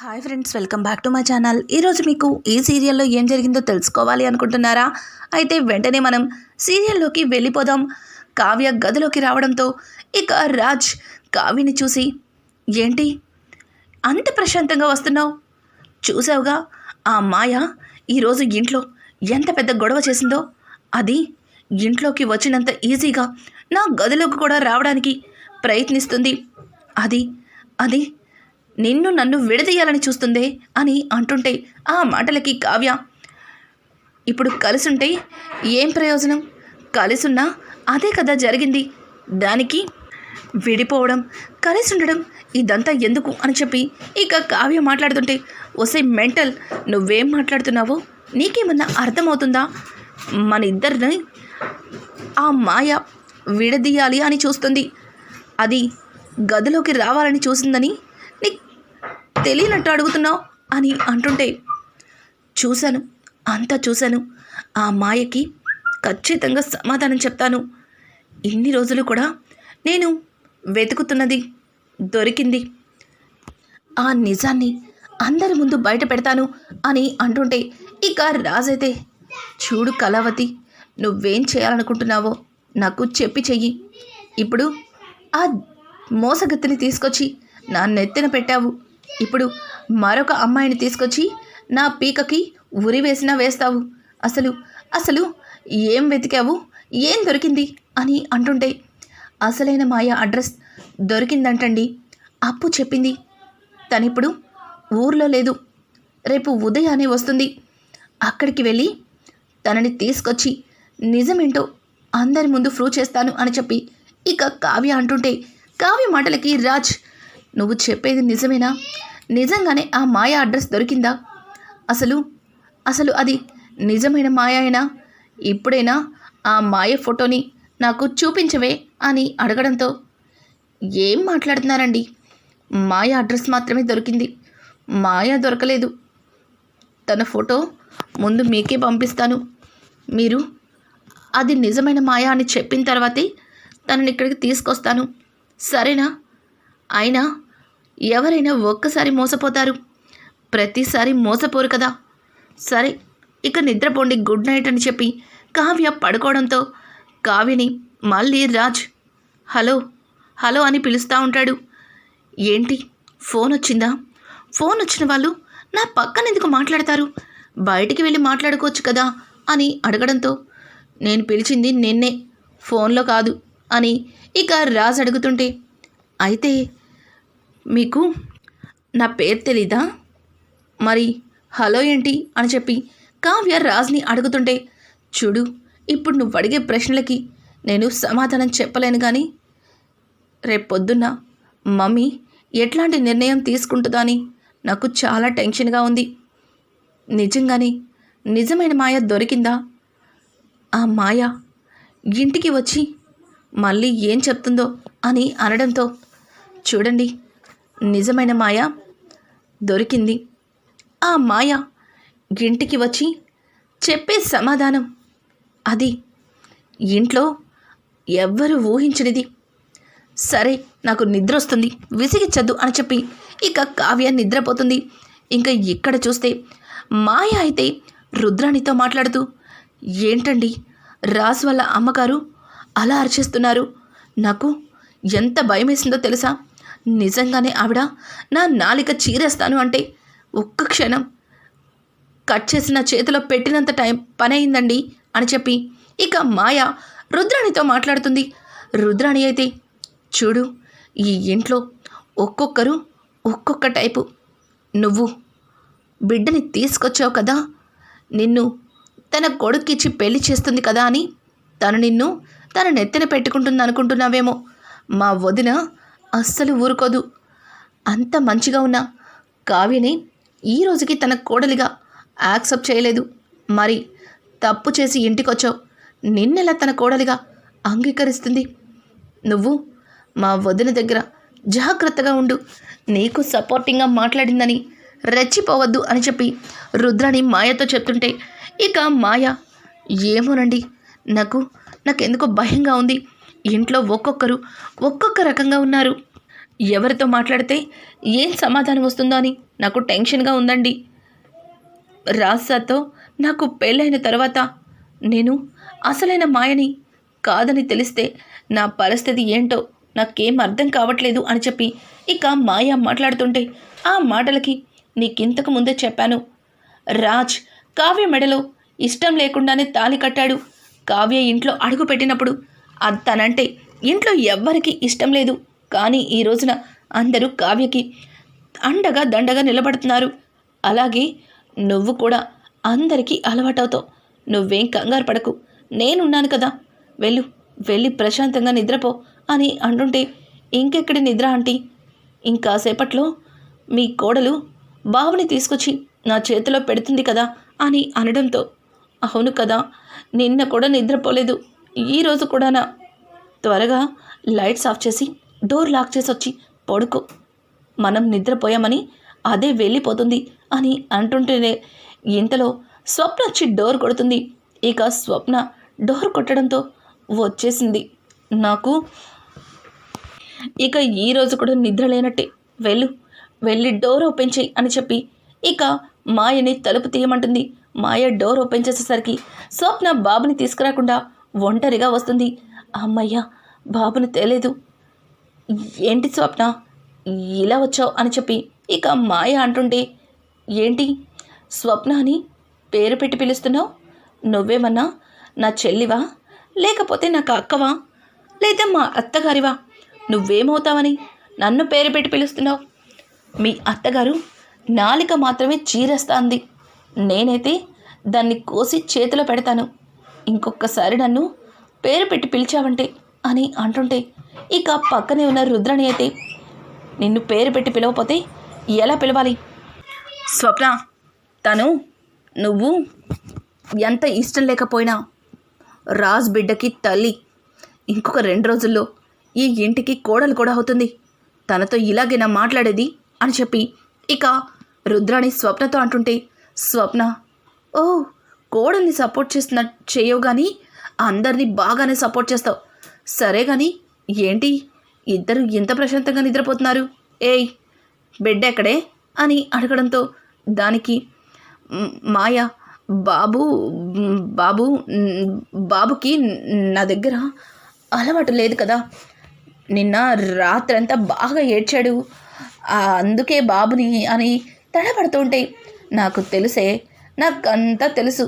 Hi friends, welcome back to my channel. ఈరోజు మీకు ఈ సీరియల్లో ఏం జరిగిందో తెలుసుకోవాలి అనుకుంటున్నారా? అయితే వెంటనే మనం సీరియల్లోకి వెళ్ళిపోదాం. కావ్య గదిలోకి రావడంతో ఇక రాజ్ కావ్యని చూసి, ఏంటి అంత ప్రశాంతంగా వస్తున్నావు? చూసావుగా ఆ మాయ ఈరోజు ఇంట్లో ఎంత పెద్ద గొడవ చేసిందో. అది ఇంట్లోకి వచ్చినంత ఈజీగా నా గదిలోకి కూడా రావడానికి ప్రయత్నిస్తుంది. అది అది నిన్ను నన్ను విడదీయాలని చూస్తుందే అని అంటుంటే ఆ మాటలకి కావ్య, ఇప్పుడు కలిసుంటే ఏం ప్రయోజనం? కలిసున్నా అదే కదా జరిగింది. దానికి విడిపోవడం, కలిసి ఉండడం ఇదంతా ఎందుకు అని చెప్పి ఇక కావ్య మాట్లాడుతుంటే, ఒసే మెంటల్, నువ్వేం మాట్లాడుతున్నావో నీకేమన్నా అర్థమవుతుందా? మన ఇద్దరిని ఆ మాయ విడదీయాలి అని చూస్తుంది. అది గదిలోకి రావాలని చూసిందని నీకు తెలియనట్టు అడుగుతున్నావు అని అంటుంటే, చూశాను, అంతా చూశాను. ఆ మాయకి ఖచ్చితంగా సమాధానం చెప్తాను. ఇన్ని రోజులు కూడా నేను వెతుకుతున్నది దొరికింది. ఆ నిజాన్ని అందరి ముందు బయట పెడతాను అని అంటుంటే ఇక రాజైతే, చూడు కళావతి, నువ్వేం చేయాలనుకుంటున్నావో నాకు చెప్పి చెయ్యి. ఇప్పుడు ఆ మోసగత్తిని తీసుకొచ్చి నా నెత్తిన పెట్టావు. ఇప్పుడు మరొక అమ్మాయిని తీసుకొచ్చి నా పీకకి ఉరి వేసినా వేస్తావు. అసలు అసలు ఏం వెతికావు? ఏం దొరికింది అని అంటుంటే, అసలైన మాయ అడ్రస్ దొరికిందంటండి. అప్పు చెప్పింది. తనిప్పుడు ఊర్లో లేదు. రేపు ఉదయాన్నే వస్తుంది. అక్కడికి వెళ్ళి తనని తీసుకొచ్చి నిజమేంటో అందరి ముందు ప్రూవ్ చేస్తాను అని చెప్పి ఇక కావ్య అంటుంటే, కావ్య మాటలకి రాజ్, నువ్వు చెప్పేది నిజమేనా? నిజంగానే ఆ మాయ అడ్రస్ దొరికిందా? అసలు అసలు అది నిజమైన మాయ అయినా? ఇప్పుడైనా ఆ మాయ ఫోటోని నాకు చూపించవే అని అడగడంతో, ఏం మాట్లాడుతున్నారండి? మాయ అడ్రస్ మాత్రమే దొరికింది, మాయ దొరకలేదు. తన ఫోటో ముందు మీకే పంపిస్తాను. మీరు అది నిజమైన మాయ అని చెప్పిన తర్వాతే తనని ఇక్కడికి తీసుకొస్తాను, సరేనా? అయినా ఎవరైనా ఒక్కసారి మోసపోతారు, ప్రతిసారి మోసపోరు కదా. సరే, ఇక నిద్రపోండి, గుడ్ నైట్ అని చెప్పి కావ్య పడుకోవడంతో కావ్యని మళ్ళీ రాజ్ హలో హలో అని పిలుస్తూ ఉంటాడు. ఏంటి, ఫోన్ వచ్చిందా? ఫోన్ వచ్చిన వాళ్ళు నా పక్కన ఎందుకు మాట్లాడతారు? బయటికి వెళ్ళి మాట్లాడుకోవచ్చు కదా అని అడగడంతో, నేను పిలిచింది నిన్నే, ఫోన్లో కాదు అని ఇక రాజ్ అడుగుతుంటే, అయితే మీకు నా పేరు తెలీదా? మరి హలో ఏంటి అని చెప్పి కావ్య రాజ్ని అడుగుతుంటే, చూడు, ఇప్పుడు నువ్వు అడిగే ప్రశ్నలకి నేను సమాధానం చెప్పలేను, కానీ రేపొద్దున్న మమ్మీ ఎట్లాంటి నిర్ణయం తీసుకుంటుందా అని నాకు చాలా టెన్షన్గా ఉంది. నిజంగానే నిజమైన మాయ దొరికిందా? ఆ మాయ ఇంటికి వచ్చి మళ్ళీ ఏం చెప్తుందో అని అనడంతో, చూడండి, నిజమైన మాయ దొరికింది. ఆ మాయ ఇంటికి వచ్చి చెప్పే సమాధానం అది ఇంట్లో ఎవ్వరూ ఊహించనిది. సరే, నాకు నిద్ర వస్తుంది, విసిగిచ్చద్దు అని చెప్పి ఇక కావ్య నిద్రపోతుంది. ఇంకా ఇక్కడ చూస్తే మాయ అయితే రుద్రాణితో మాట్లాడుతూ, ఏంటండి రాజు వాళ్ళ అమ్మగారు అలా అరిచేస్తున్నారు? నాకు ఎంత భయమేసిందో తెలుసా? నిజంగానే ఆవిడ నా నాలిక చీరేస్తాను అంటే ఒక్క క్షణం కట్ చేసిన చేతిలో పెట్టినంత పని అయిందండి అని చెప్పి ఇక మాయ రుద్రాణితో మాట్లాడుతుంది. రుద్రాణి అయితే, చూడు, ఈ ఇంట్లో ఒక్కొక్కరు ఒక్కొక్క టైపు. నువ్వు బిడ్డని తీసుకొచ్చావు కదా, నిన్ను తన కొడుక్కిచ్చి పెళ్లి చేస్తుంది కదా అని తను నిన్ను తన నెత్తిన పెట్టుకుంటుంది అనుకుంటున్నావేమో. మా వదిన అస్సలు ఊరుకోదు. అంత మంచిగా ఉన్న కావ్యని ఈ రోజుకి తన కోడలిగా యాక్సెప్ట్ చేయలేదు. మరి తప్పు చేసి ఇంటికొచ్చావు, నిన్నెలా తన కోడలిగా అంగీకరిస్తుంది? నువ్వు మా వదిన దగ్గర జాగ్రత్తగా ఉండు, నీకు సపోర్టింగ్గా మాట్లాడిందని రెచ్చిపోవద్దు అని చెప్పి రుద్రాణి మాయతో చెప్తుంటే ఇక మాయ, ఏమోనండి, నాకెందుకో భయంగా ఉంది. ఇంట్లో ఒక్కొక్కరు ఒక్కొక్క రకంగా ఉన్నారు. ఎవరితో మాట్లాడితే ఏం సమాధానం వస్తుందో అని నాకు టెన్షన్గా ఉందండి. రాజ్ సార్తో నాకు పెళ్ళైన తర్వాత నేను అసలైన మాయని కాదని తెలిస్తే నా పరిస్థితి ఏంటో నాకేం అర్థం కావట్లేదు అని చెప్పి ఇక మాయ మాట్లాడుతుంటే ఆ మాటలకి నీకింతకు ముందే చెప్పాను. రాజ్ కావ్య మెడలో ఇష్టం లేకుండానే తాళి కట్టాడు. కావ్య ఇంట్లో అడుగు పెట్టినప్పుడు తనంటే ఇంట్లో ఎవ్వరికీ ఇష్టం లేదు. కానీ ఈ రోజున అందరూ కావ్యకి అండగా దండగా నిలబడుతున్నారు. అలాగే నువ్వు కూడా అందరికీ అలవాటవుతావు. నువ్వేం కంగారు పడకు, నేనున్నాను కదా, వెళ్ళి ప్రశాంతంగా నిద్రపో అని అంటుంటే ఇంకెక్కడి నిద్ర ఆంటీ, ఇంకాసేపట్లో మీ కోడలు బావుని తీసుకొచ్చి నా చేతిలో పెడుతుంది కదా అని అనడంతో అవును కదా, నిన్న కూడా నిద్రపోలేదు, ఈరోజు కూడానా? త్వరగా లైట్స్ ఆఫ్ చేసి డోర్ లాక్ చేసి వచ్చి పడుకో, మనం నిద్రపోయామని అదే వెళ్ళిపోతుంది అని అంటుంటేనే ఇంతలో స్వప్న వచ్చి డోర్ కొడుతుంది. ఇక స్వప్న డోర్ కొట్టడంతో వచ్చేసింది. నాకు ఇక ఈరోజు కూడా నిద్ర లేనట్టే, వెళ్ళి డోర్ ఓపెన్ చేయి అని చెప్పి ఇక మాయని తలుపు తీయమంటుంది. మాయ డోర్ ఓపెన్ చేసేసరికి స్వప్న బాబుని తీసుకురాకుండా ఒంటరిగా వస్తుంది. అమ్మయ్య, బాబుని తేలేదు. ఏంటి స్వప్న ఇలా వచ్చావు అని చెప్పి ఇక మాయ అంటుంటే ఏంటి స్వప్న అని పేరు పెట్టి పిలుస్తున్నావు? నువ్వేమన్నా నా చెల్లివా, లేకపోతే నాకు అక్కవా, లేదా మా అత్తగారివా? నువ్వేమవుతావని నన్ను పేరు పెట్టి పిలుస్తున్నావు? మీ అత్తగారు నాలిక మాత్రమే చీరేస్తాంది, నేనైతే దాన్ని కోసి చేతిలో పెడతాను. ఇంకొకసారి నన్ను పేరు పెట్టి పిలిచావంటే అని అంటుంటే ఇక పక్కనే ఉన్న రుద్రని అయితే నిన్ను పేరు పెట్టి పిలవకపోతే ఎలా పిలవాలి? స్వప్న, తను నువ్వు ఎంత ఇష్టం లేకపోయినా రాజ్ బిడ్డకి తల్లి. ఇంకొక 2 రోజుల్లో ఈ ఇంటికి కోడలు కూడా అవుతుంది. తనతో ఇలాగే నా మాట్లాడేది అని చెప్పి ఇక రుద్రాణి స్వప్నతో అంటుంటే స్వప్న, ఓ కోడల్ని సపోర్ట్ చేస్తున్న చేయవు కానీ అందరినీ బాగానే సపోర్ట్ చేస్తావు. సరే కానీ ఏంటి ఇద్దరు ఇంత ప్రశాంతంగా నిద్రపోతున్నారు? ఏయ్ బెడ్ ఎక్కడే అని అడగడంతో దానికి మాయ, బాబుకి నా దగ్గర అలవాటు లేదు కదా, నిన్న రాత్రంతా బాగా ఏడ్చాడు, అందుకే బాబుని అని తడబడుతుంటే నాకు తెలుసే, నాకంతా తెలుసు.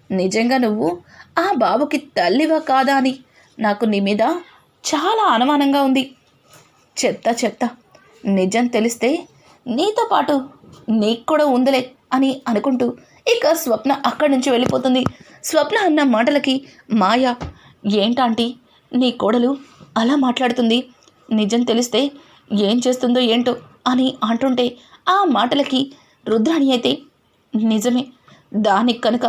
నిజంగా నువ్వు ఆ బాబుకి తల్లివా కాదా అని నాకు నీ మీద చాలా అనుమానంగా ఉంది. చెత్త నిజం తెలిస్తే నీతో పాటు నీకు కూడా ఉందిలే అని అనుకుంటూ ఇక స్వప్న అక్కడి నుంచి వెళ్ళిపోతుంది. స్వప్న అన్న మాటలకి మాయ, ఏంటంటీ నీ కోడలు అలా మాట్లాడుతుంది, నిజం తెలిస్తే ఏం చేస్తుందో ఏంటో అని అంటుంటే ఆ మాటలకి రుద్రాణి అయితే నిజమే, దానికి కనుక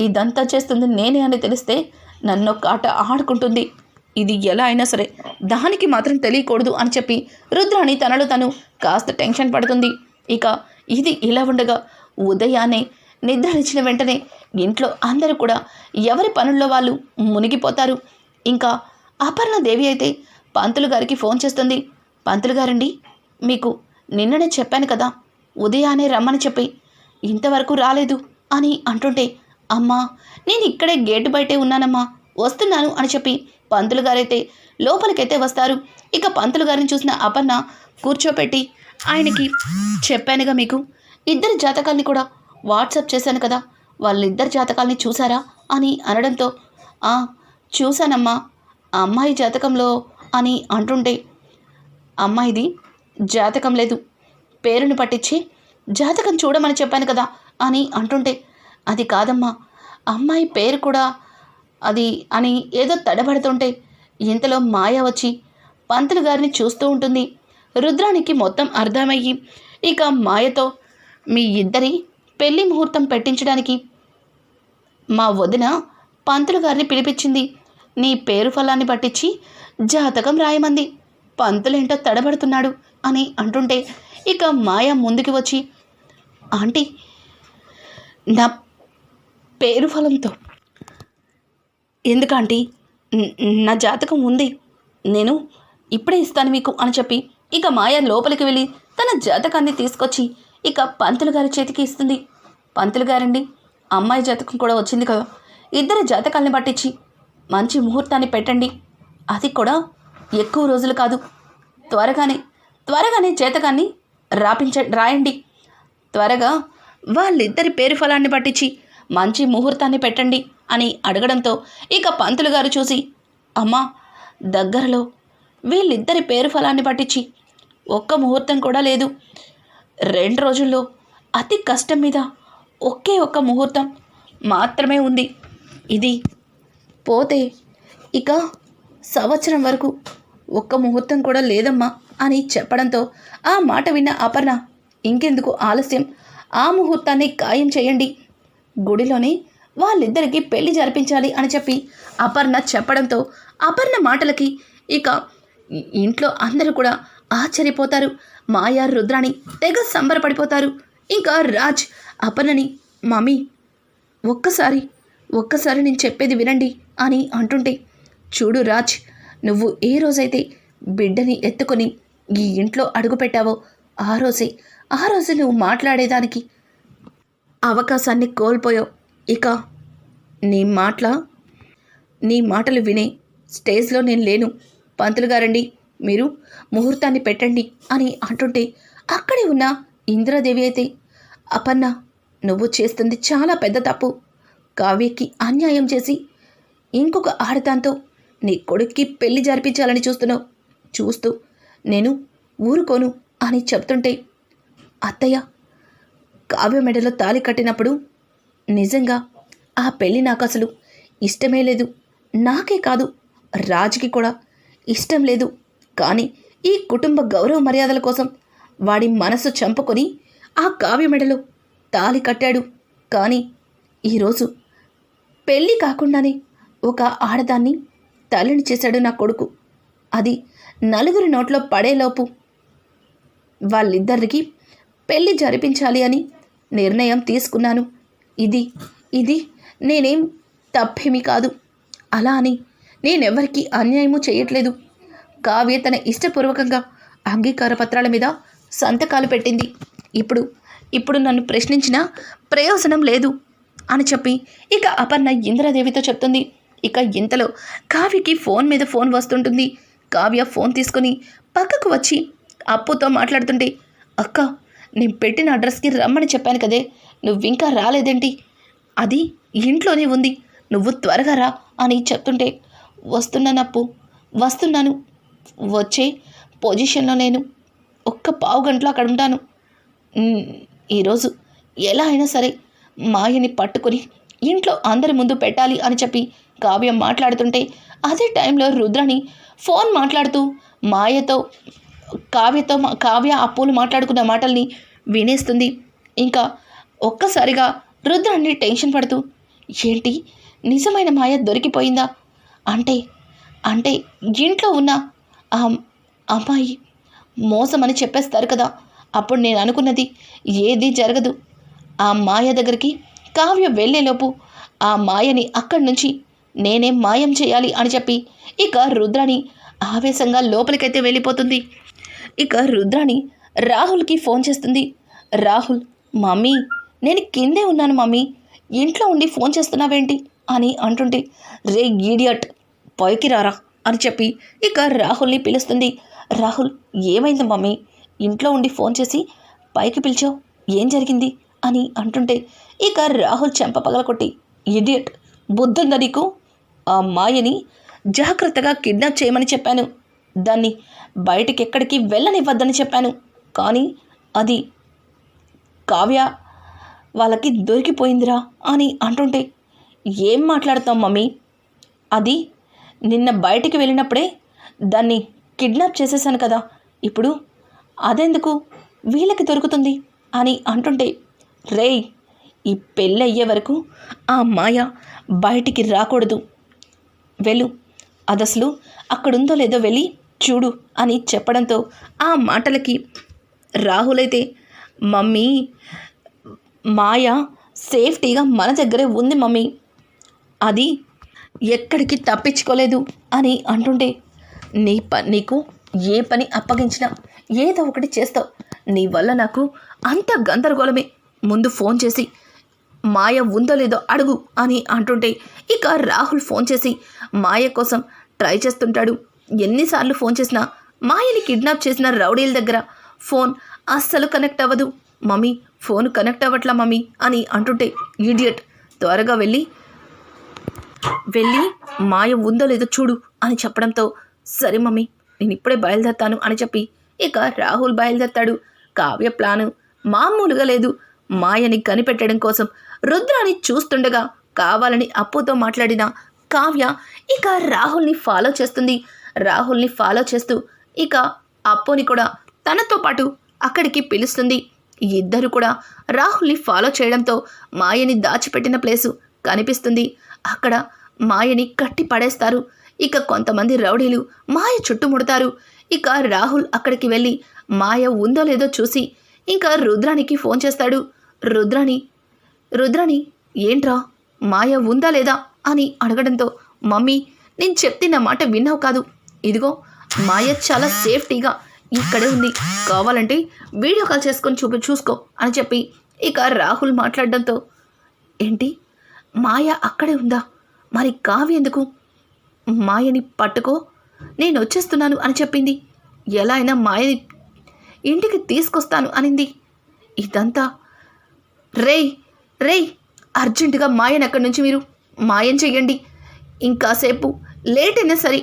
ఇదంతా చేస్తుంది నేనే అని తెలిస్తే నన్ను కాట ఆడుకుంటుంది, ఇది ఎలా అయినా సరే దానికి మాత్రం తెలియకూడదు అని చెప్పి రుద్రాణి తనలో తను కాస్త టెన్షన్ పడుతుంది. ఇక ఇది ఇలా ఉండగా ఉదయాన్నే నిద్రనిచ్చిన వెంటనే ఇంట్లో అందరూ కూడా ఎవరి పనుల్లో వాళ్ళు మునిగిపోతారు. ఇంకా అపర్ణదేవి అయితే పంతులు గారికి ఫోన్ చేస్తుంది. పంతులు గారండి, మీకు నిన్ననే చెప్పాను కదా ఉదయాన్నే రమ్మని చెప్పి, ఇంతవరకు రాలేదు అని అంటుంటే అమ్మా నేను ఇక్కడే గేటు బయటే ఉన్నానమ్మా, వస్తున్నాను అని చెప్పి పంతులు గారైతే లోపలికైతే వస్తారు. ఇక పంతులు గారిని చూసిన అపర్ణ కూర్చోపెట్టి ఆయనకి చెప్పానుగా మీకు 2 జాతకాల్ని కూడా వాట్సాప్ చేశాను కదా, వాళ్ళిద్దరి జాతకాల్ని చూసారా అని అనడంతో చూశానమ్మా, అమ్మాయి జాతకంలో అని అంటుంటే అమ్మాయిది జాతకం లేదు, పేరుని పట్టించి జాతకం చూడమని చెప్పాను కదా అని అంటుంటే అది కాదమ్మా, అమ్మాయి పేరు కూడా అది అని ఏదో తడబడుతుంటే ఇంతలో మాయ వచ్చి పంతులు గారిని చూస్తూ ఉంటుంది. రుద్రానికి మొత్తం అర్థమయ్యి ఇక మాయతో మీ ఇద్దరి పెళ్లి ముహూర్తం పెట్టించడానికి మా వదిన పంతులు గారిని పిలిపించింది, నీ పేరు ఫలాన్ని పట్టించి జాతకం రాయమంది, పంతులేంటో తడబడుతున్నాడు అని అంటుంటే ఇక మాయ ముందుకు వచ్చి ఆంటీ నా పేరు ఫలంతో ఎందుకంటీ నా జాతకం ఉంది, నేను ఇప్పుడే ఇస్తాను మీకు అని చెప్పి ఇక మాయ లోపలికి వెళ్ళి తన జాతకాన్ని తీసుకొచ్చి ఇక పంతులు గారి చేతికి ఇస్తుంది. పంతులు గారండి, అమ్మాయి జాతకం కూడా వచ్చింది కదా, ఇద్దరి జాతకాల్ని పట్టించి మంచి ముహూర్తాన్ని పెట్టండి, అది కూడా ఎక్కువ రోజులు కాదు, త్వరగానే జాతకాన్ని రాయండి, త్వరగా వాళ్ళిద్దరి పేరు ఫలాన్ని పట్టించి మంచి ముహూర్తాన్ని పెట్టండి అని అడగడంతో ఇక పంతులు గారు చూసి, అమ్మా, దగ్గరలో వీళ్ళిద్దరి పేరు ఫలాన్ని పట్టించి ఒక్క ముహూర్తం కూడా లేదు, 2 రోజుల్లో అతి కష్టం మీద ఒకే ఒక్క ముహూర్తం మాత్రమే ఉంది, ఇది పోతే ఇక సంవత్సరం వరకు ఒక్క ముహూర్తం కూడా లేదమ్మా అని చెప్పడంతో ఆ మాట విన్న అపర్ణ, ఇంకెందుకు ఆలస్యం, ఆ ముహూర్తాన్ని ఖాయం చేయండి, గుడిలోనే వాళ్ళిద్దరికీ పెళ్లి జరిపించాలి అని చెప్పి అపర్ణ చెప్పడంతో అపర్ణ మాటలకి ఇక ఇంట్లో అందరూ కూడా ఆశ్చర్యపోతారు. మాయా రుద్రాణి తెగ సంబరపడిపోతారు. ఇంకా రాజ్ అపర్ణని, మమ్మీ ఒక్కసారి నేను చెప్పేది వినండి అని అంటుంటే, చూడు రాజ్, నువ్వు ఏ రోజైతే బిడ్డని ఎత్తుకొని ఈ ఇంట్లో అడుగుపెట్టావో ఆ రోజే నువ్వు మాట్లాడేదానికి అవకాశాన్ని కోల్పోయావు. ఇక నీ మాటలు వినే స్టేజ్లో నేను లేను. పంతులు గారండి, మీరు ముహూర్తాన్ని పెట్టండి అని అంటుంటే అక్కడే ఉన్న ఇంద్రాదేవి అయితే, అపర్ణ, నువ్వు చేస్తుంది చాలా పెద్ద తప్పు. కావ్యకి అన్యాయం చేసి ఇంకొక ఆడదాంతో నీ కొడుక్కి పెళ్లి జరిపించాలని చూస్తూ నేను ఊరుకోను అని చెప్తుంటే, అత్తయ్య, కావ్య మెడలో తాళి కట్టినప్పుడు నిజంగా ఆ పెళ్ళి నాకు అసలు ఇష్టమే లేదు. నాకే కాదు, రాజుకి కూడా ఇష్టం లేదు. కానీ ఈ కుటుంబ గౌరవ మర్యాదల కోసం వాడి మనసు చంపుకొని ఆ కావ్య మెడలో తాళి కట్టాడు. కానీ ఈరోజు పెళ్ళి కాకుండానే ఒక ఆడదాన్ని తల్లిని చేశాడు నా కొడుకు. అది నలుగురి నోట్లో పడేలోపు వాళ్ళిద్దరికి పెళ్ళి జరిపించాలి అని నిర్ణయం తీసుకున్నాను. ఇది నేనేం తప్పేమీ కాదు. అలా అని నేనెవ్వరికీ అన్యాయము చేయట్లేదు. కావ్య తన ఇష్టపూర్వకంగా అంగీకార పత్రాల మీద సంతకాలు పెట్టింది. ఇప్పుడు నన్ను ప్రశ్నించినా ప్రయోజనం లేదు అని చెప్పి ఇక అపర్ణ ఇంద్రాదేవితో చెప్తుంది. ఇక ఇంతలో కావ్యకి ఫోన్ మీద ఫోన్ వస్తుంటుంది. కావ్య ఫోన్ తీసుకుని పక్కకు వచ్చి అప్పుతో మాట్లాడుతుంటే, అక్క, నేను పెట్టిన అడ్రస్కి రమ్మని చెప్పాను కదే, నువ్వింకా రాలేదేంటి? అది ఇంట్లోనే ఉంది, నువ్వు త్వరగా రా అని చెప్తుంటే, వస్తున్నాను, వచ్చే పొజిషన్లో నేను ఒక్క పావు గంటలో అక్కడ ఉంటాను. ఈరోజు ఎలా అయినా సరే మాయని పట్టుకొని ఇంట్లో అందరి ముందు పెట్టాలి అని చెప్పి కావ్య మాట్లాడుతుంటే, అదే టైంలో రుద్రాణి ఫోన్ మాట్లాడుతూ కావ్య అప్పులు మాట్లాడుకున్న మాటల్ని వినేస్తుంది. ఇంకా ఒక్కసారిగా రుద్రాణి టెన్షన్ పడుతూ, ఏంటి, నిజమైన మాయ దొరికిపోయిందా? అంటే ఇంట్లో ఉన్న ఆ అమ్మాయి మోసమని చెప్పేస్తారు కదా, అప్పుడు నేను అనుకున్నది ఏదీ జరగదు. ఆ మాయ దగ్గరికి కావ్య వెళ్ళేలోపు ఆ మాయని అక్కడి నుంచి నేనే మాయం చేయాలి అని చెప్పి ఇక రుద్రాణి ఆవేశంగా లోపలికైతే వెళ్ళిపోతుంది. ఇక రుద్రాణి రాహుల్కి ఫోన్ చేస్తుంది. రాహుల్, మమ్మీ, నేను కిందే ఉన్నాను మమ్మీ, ఇంట్లో ఉండి ఫోన్ చేస్తున్నావేంటి అని అంటుంటే, రే ఈడియట్, పైకి రారా అని చెప్పి ఇక రాహుల్ని పిలుస్తుంది. రాహుల్, ఏమైంది మమ్మీ, ఇంట్లో ఉండి ఫోన్ చేసి పైకి పిలిచావు, ఏం జరిగింది అని అంటుంటే ఇక రాహుల్ చెంప పగలకొట్టి, ఇడియట్, బుద్ధుందా నీకు? ఆ మాయని జాగ్రత్తగా కిడ్నాప్ చేయమని చెప్పాను, దాన్ని బయటికి ఎక్కడికి వెళ్ళనివ్వద్దని చెప్పాను, కానీ అది కావ్య వాళ్ళకి దొరికిపోయిందిరా అని అంటుంటే, ఏం మాట్లాడతాం మమ్మీ, అది నిన్న బయటికి వెళ్ళినప్పుడే దాన్ని కిడ్నాప్ చేసేసాను కదా, ఇప్పుడు అదెందుకు వీళ్ళకి దొరుకుతుంది అని అంటుంటే, రేయ్, ఈ పెళ్ళి అయ్యే వరకు ఆ మాయ బయటికి రాకూడదు, వెళ్ళు, అదసలు అక్కడుందో లేదో వెళ్ళి చూడు అని చెప్పడంతో ఆ మాటలకి రాహుల్ అయితే, మమ్మీ, మాయ సేఫ్టీగా మన దగ్గరే ఉంది మమ్మీ, అది ఎక్కడికి తప్పించుకోలేదు అని అంటుంటే, నీకు ఏ పని అప్పగించినా ఏదో ఒకటి చేస్తావు. నీ వల్ల నాకు అంత గందరగోళమే. ముందు ఫోన్ చేసి మాయ ఉందో లేదో అడుగు అని అంటుంటే ఇక రాహుల్ ఫోన్ చేసి మాయ కోసం ట్రై చేస్తుంటాడు. ఎన్నిసార్లు ఫోన్ చేసినా మాయని కిడ్నాప్ చేసిన రౌడీల దగ్గర ఫోన్ అస్సలు కనెక్ట్ అవ్వదు. మమ్మీ ఫోన్ కనెక్ట్ అవ్వట్లా మమ్మీ అని అంటుంటే ఇడియట్ త్వరగా వెళ్ళి మాయ ఉందో లేదో చూడు అని చెప్పడంతో సరే మమ్మీ నేను ఇప్పుడే బయలుదేరుతాను అని చెప్పి ఇక రాహుల్ బయలుదేరుతాడు. కావ్య ప్లాను మామూలుగా లేదు. మాయని కనిపెట్టడం కోసం రుద్రాని చూస్తుండగా కావాలని అప్పుతో మాట్లాడిన కావ్య ఇక రాహుల్ని ఫాలో చేస్తుంది. రాహుల్ని ఫాలో చేస్తూ ఇక అప్పుని కూడా తనతో పాటు అక్కడికి పిలుస్తుంది. ఇద్దరు కూడా రాహుల్ని ఫాలో చేయడంతో మాయని దాచిపెట్టిన ప్లేసు కనిపిస్తుంది. అక్కడ మాయని కట్టి పడేస్తారు. ఇక కొంతమంది రౌడీలు మాయ చుట్టుముడతారు. ఇక రాహుల్ అక్కడికి వెళ్ళి మాయ ఉందో లేదో చూసి ఇంకా రుద్రానికి ఫోన్ చేస్తాడు. రుద్రాని ఏంట్రా మాయ ఉందా లేదా అని అడగడంతో మమ్మీ నేను చెప్తున్న మాట విన్నావు కాదు, ఇదిగో మాయ చాలా సేఫ్టీగా ఇక్కడే ఉంది, కావాలంటే వీడియో కాల్ చేసుకొని చూసుకో అని చెప్పి ఇక రాహుల్ మాట్లాడడంతో ఏంటి మాయ అక్కడే ఉందా, మరి కావ్య ఎందుకు మాయని పట్టుకో నేను వచ్చేస్తున్నాను అని చెప్పింది, ఎలా అయినా మాయని ఇంటికి తీసుకొస్తాను అనింది. ఇదంతా రేయ్ అర్జెంటుగా మాయని అక్కడి నుంచి మీరు మాయం చెయ్యండి. ఇంకాసేపు లేట్ అయినా సరే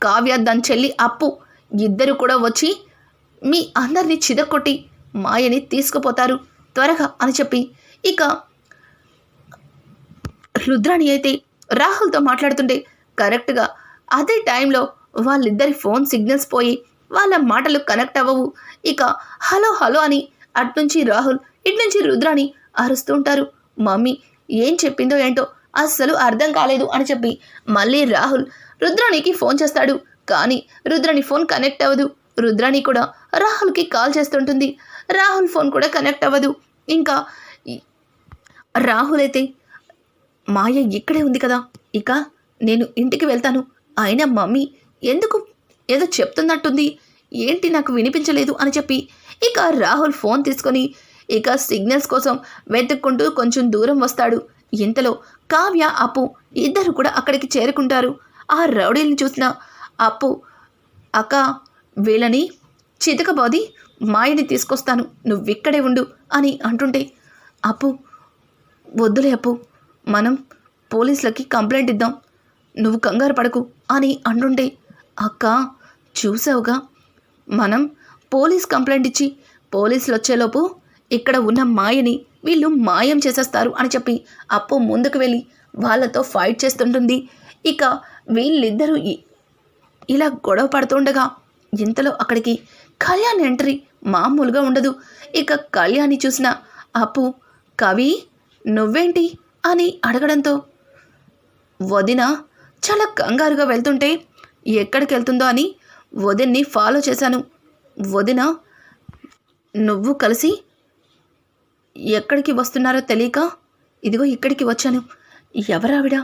కావ్య దాని చెల్లి అప్పు ఇద్దరు కూడా వచ్చి మీ అందరినీ చిదకొట్టి మాయని తీసుకుపోతారు త్వరగా అని చెప్పి ఇక రుద్రాణి అయితే రాహుల్తో మాట్లాడుతుంటే కరెక్ట్గా అదే టైంలో వాళ్ళిద్దరి ఫోన్ సిగ్నల్స్ పోయి వాళ్ళ మాటలు కనెక్ట్ అవ్వవు. ఇక హలో హలో అని అట్నుంచి రాహుల్ ఇట్నుంచి రుద్రాణి అరుస్తూ ఉంటారు. మమ్మీ ఏం చెప్పిందో ఏంటో అస్సలు అర్థం కాలేదు అని చెప్పి మళ్ళీ రాహుల్ రుద్రాణికి ఫోన్ చేస్తాడు. కానీ రుద్రాణి ఫోన్ కనెక్ట్ అవ్వదు. రుద్రాణి కూడా రాహుల్కి కాల్ చేస్తుంటుంది. రాహుల్ ఫోన్ కూడా కనెక్ట్ అవ్వదు. ఇంకా రాహుల్ అయితే మాయ ఇక్కడే ఉంది కదా, ఇక నేను ఇంటికి వెళ్తాను, అయినా మమ్మీ ఎందుకు ఏదో చెప్తున్నట్టుంది, ఏంటి నాకు వినిపించలేదు అని చెప్పి ఇక రాహుల్ ఫోన్ తీసుకొని ఇక సిగ్నల్స్ కోసం వెతుక్కుంటూ కొంచెం దూరం వస్తాడు. ఇంతలో కావ్య అప్పు ఇద్దరు కూడా అక్కడికి చేరుకుంటారు. ఆ రౌడీని చూసిన అప్పు అక్క వీళ్ళని చితకబోది మాయని తీసుకొస్తాను, నువ్విక్కడే ఉండు అని అంటుంటే అప్పు వద్దులే అప్పు మనం పోలీసులకి కంప్లైంట్ ఇద్దాం, నువ్వు కంగారు పడకు అని అంటుంటే అక్క చూసావుగా మనం పోలీస్ కంప్లైంట్ ఇచ్చి పోలీసులు వచ్చేలోపు ఇక్కడ ఉన్న మాయని వీళ్ళు మాయం చేసేస్తారు అని చెప్పి అప్పు ముందుకు వెళ్ళి వాళ్ళతో ఫైట్ చేస్తుంటుంది. ఇక వీళ్ళిద్దరూ ఇలా గొడవ పడుతుండగా ఇంతలో అక్కడికి కళ్యాణ్ ఎంట్రీ మామూలుగా ఉండదు. ఇక కళ్యాణ్ని చూసిన అప్పు కవి నువ్వేంటి అని అడగడంతో వదిన చాలా కంగారుగా వెళ్తుంటే ఎక్కడికి వెళ్తుందో అని వదిన్ని ఫాలో చేశాను, వదిన నువ్వు కలిసి ఎక్కడికి వస్తున్నారో తెలియక ఇదిగో ఇక్కడికి వచ్చాను, ఎవరావిడ,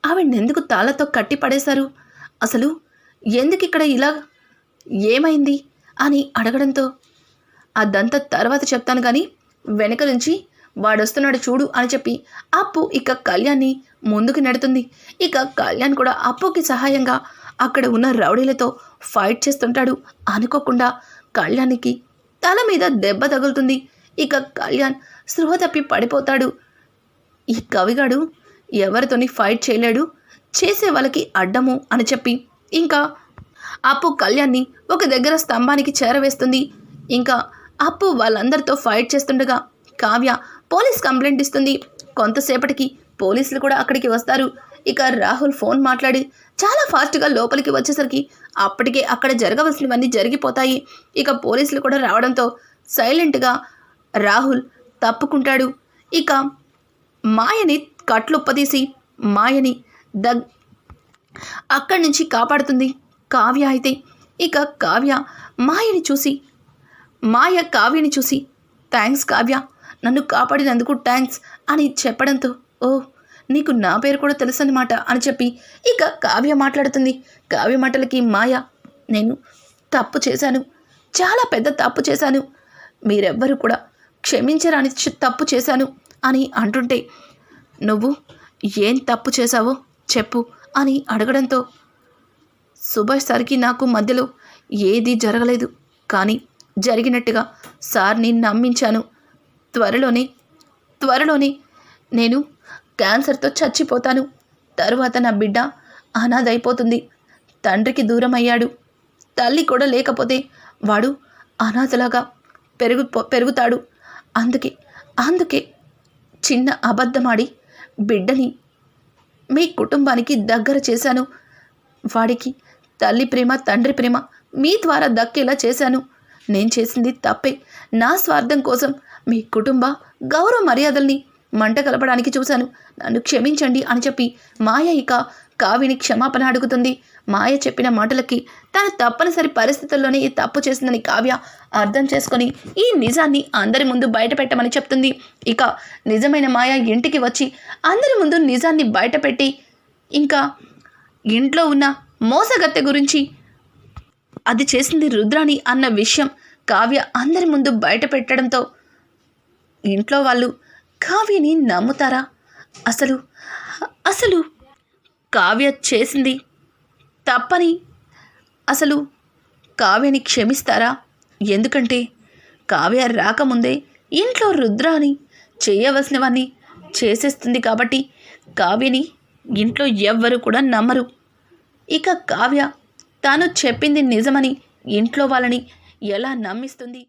ఆవిడెందుకు తాళతో కట్టి పడేశారు, అసలు ఎందుకు ఇక్కడ ఇలా ఏమైంది అని అడగడంతో అదంతా తర్వాత చెప్తాను కానీ వెనక నుంచి వాడొస్తున్నాడు చూడు అని చెప్పి అప్పు ఇక కళ్యాణ్ని ముందుకు నెడుతుంది. ఇక కళ్యాణ్ కూడా అప్పుకి సహాయంగా అక్కడ ఉన్న రౌడీలతో ఫైట్ చేస్తుంటాడు. అనుకోకుండా కళ్యాణ్కి తల మీద దెబ్బ తగులుతుంది. ఇక కళ్యాణ్ స్పృహ తప్పి పడిపోతాడు. ఈ కవిగాడు ఎవరితోని ఫైట్ చేయలేడు, చేసే వాళ్ళకి అడ్డము అని చెప్పి ఇంకా అప్పు కళ్యాణ్ని ఒక దగ్గర స్తంభానికి చేరవేస్తుంది. ఇంకా అప్పు వాళ్ళందరితో ఫైట్ చేస్తుండగా కావ్య పోలీస్ కంప్లైంట్ ఇస్తుంది. కొంతసేపటికి పోలీసులు కూడా అక్కడికి వస్తారు. ఇక రాహుల్ ఫోన్ మాట్లాడి చాలా ఫాస్ట్గా లోపలికి వచ్చేసరికి అప్పటికే అక్కడ జరగవలసినవన్నీ జరిగిపోతాయి. ఇక పోలీసులు కూడా రావడంతో సైలెంట్గా రాహుల్ తప్పుకుంటాడు. ఇక మాయని కట్లుప్పదీసి మాయని అక్కడి నుంచి కాపాడుతుంది కావ్య. అయితే ఇక కావ్య మాయ కావ్యని చూసి థ్యాంక్స్ కావ్య, నన్ను కాపాడినందుకు థ్యాంక్స్ అని చెప్పడంతో ఓ నీకు నా పేరు కూడా తెలుసు అన్నమాట అని చెప్పి ఇక కావ్య మాట్లాడుతుంది. కావ్య మాటలకి మాయ నేను తప్పు చేశాను, చాలా పెద్ద తప్పు చేశాను, మీరెవ్వరూ కూడా క్షమించరాని తప్పు చేశాను అని అంటుంటే, నువ్వు ఏం తప్పు చేశావో చెప్పు అని అడగడంతో, సుభాష్ సార్కి నాకు మధ్యలో ఏదీ జరగలేదు, కానీ జరిగినట్టుగా సార్ని నమ్మించాను. త్వరలోనే నేను క్యాన్సర్తో చచ్చిపోతాను. తరువాత నా బిడ్డ అనాథైపోతుంది. తండ్రికి దూరం అయ్యాడు, తల్లి కూడా లేకపోతే వాడు అనాథలాగా పెరుగుతాడు. అందుకే చిన్న అబద్ధమాడి బిడ్డని మీ కుటుంబానికి దగ్గర చేశాను. వాడికి తల్లి ప్రేమ తండ్రి ప్రేమ మీ ద్వారా దక్కేలా చేశాను. నేను చేసింది తప్పే. నా స్వార్థం కోసం మీ కుటుంబ గౌరవ మర్యాదల్ని మంట కలపడానికి చూశాను. నన్ను క్షమించండి అని చెప్పి మాయ ఇక కావ్యని క్షమాపణ అడుగుతుంది. మాయ చెప్పిన మాటలకి తను తప్పనిసరి పరిస్థితుల్లోనే ఈ తప్పు చేసిందని కావ్య అర్థం చేసుకొని ఈ నిజాన్ని అందరి ముందు బయట పెట్టమని చెప్తుంది. ఇక నిజమైన మాయ ఇంటికి వచ్చి అందరి ముందు నిజాన్ని బయటపెట్టి ఇంకా ఇంట్లో ఉన్న మోసగత్తె గురించి, అది చేసింది రుద్రాని అన్న విషయం కావ్య అందరి ముందు బయట పెట్టడంతో ఇంట్లో వాళ్ళు కావ్యని నమ్ముతారా? అసలు కావ్య చేసింది తప్పని అసలు కావ్యని క్షమిస్తారా? ఎందుకంటే కావ్య రాకముందే ఇంట్లో రుద్రాని చేయవలసినవన్నీ చేసేస్తుంది కాబట్టి కావ్యని ఇంట్లో ఎవ్వరు కూడా నమ్మరు. ఇక కావ్య తాను చెప్పింది నిజమని ఇంట్లో వాళ్ళని ఎలా నమ్మిస్తుంది?